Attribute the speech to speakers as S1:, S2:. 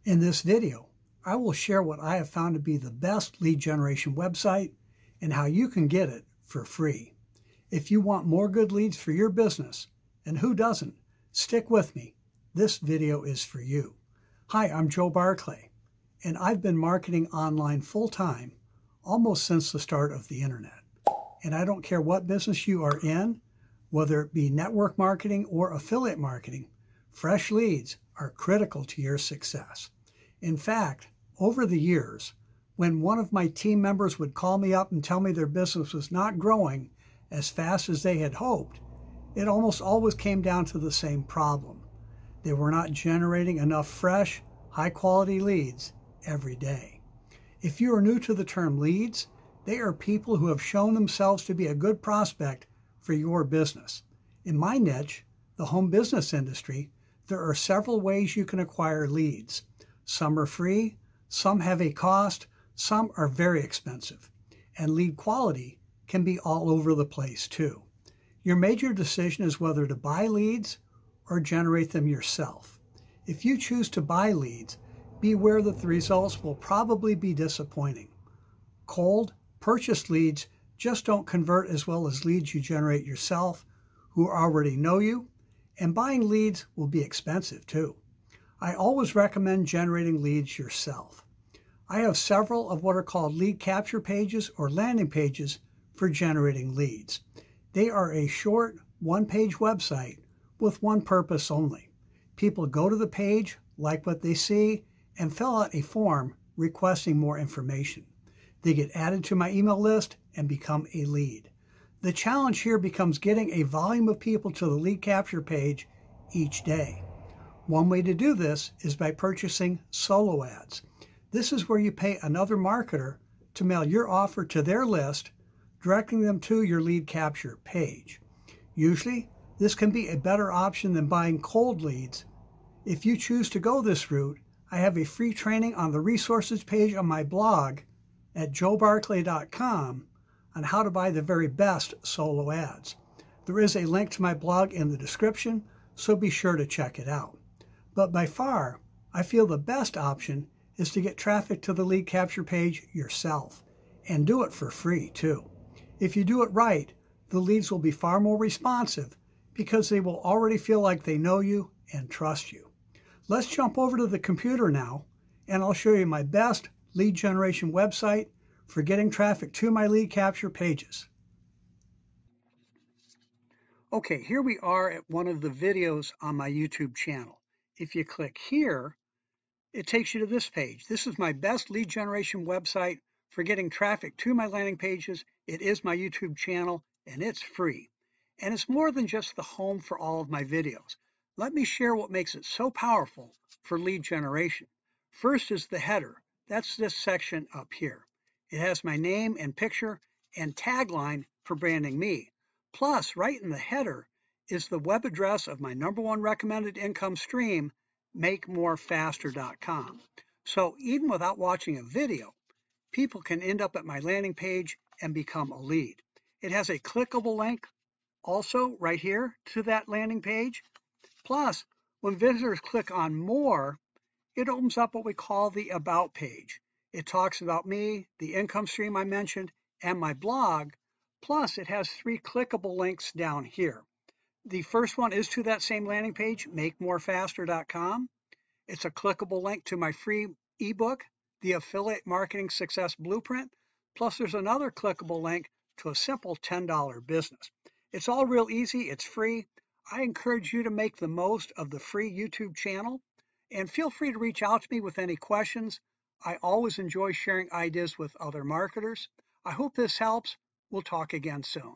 S1: In this video, I will share what I have found to be the best lead generation website and how you can get it for free. If you want more good leads for your business, and who doesn't, stick with me. This video is for you. Hi, I'm Joe Barclay, and I've been marketing online full-time almost since the start of the internet. And I don't care what business you are in, whether it be network marketing or affiliate marketing, fresh leads are critical to your success. In fact, over the years, when one of my team members would call me up and tell me their business was not growing as fast as they had hoped, it almost always came down to the same problem. They were not generating enough fresh, high-quality leads every day. If you are new to the term leads, they are people who have shown themselves to be a good prospect for your business. In my niche, the home business industry, there are several ways you can acquire leads. Some are free, some have a cost, some are very expensive. And lead quality can be all over the place too. Your major decision is whether to buy leads or generate them yourself. If you choose to buy leads, beware that the results will probably be disappointing. Cold, purchased leads just don't convert as well as leads you generate yourself who already know you, and buying leads will be expensive too. I always recommend generating leads yourself. I have several of what are called lead capture pages or landing pages for generating leads. They are a short, one-page website with one purpose only. People go to the page, like what they see, and fill out a form requesting more information. They get added to my email list and become a lead. The challenge here becomes getting a volume of people to the lead capture page each day. One way to do this is by purchasing solo ads. This is where you pay another marketer to mail your offer to their list, directing them to your lead capture page. Usually, this can be a better option than buying cold leads. If you choose to go this route, I have a free training on the resources page on my blog at joebarclay.com on how to buy the very best solo ads. There is a link to my blog in the description, so be sure to check it out. But by far, I feel the best option is to get traffic to the lead capture page yourself, and do it for free too. If you do it right, the leads will be far more responsive because they will already feel like they know you and trust you. Let's jump over to the computer now, and I'll show you my best lead generation website for getting traffic to my lead capture pages. Okay, here we are at one of the videos on my YouTube channel. If you click here, it takes you to this page. This is my best lead generation website for getting traffic to my landing pages. It is my YouTube channel and it's free. And it's more than just the home for all of my videos. Let me share what makes it so powerful for lead generation. First is the header. That's this section up here. It has my name and picture and tagline for branding me. Plus, right in the header is the web address of my #1 recommended income stream, makemorefaster.com. So even without watching a video, people can end up at my landing page and become a lead. It has a clickable link also right here to that landing page. Plus, when visitors click on more, it opens up what we call the About page. It talks about me, the income stream I mentioned, and my blog. Plus, it has 3 clickable links down here. The first one is to that same landing page, makemorefaster.com. It's a clickable link to my free ebook, The Affiliate Marketing Success Blueprint. Plus, there's another clickable link to a simple $10 business. It's all real easy. It's free. I encourage you to make the most of the free YouTube channel. And feel free to reach out to me with any questions. I always enjoy sharing ideas with other marketers. I hope this helps. We'll talk again soon.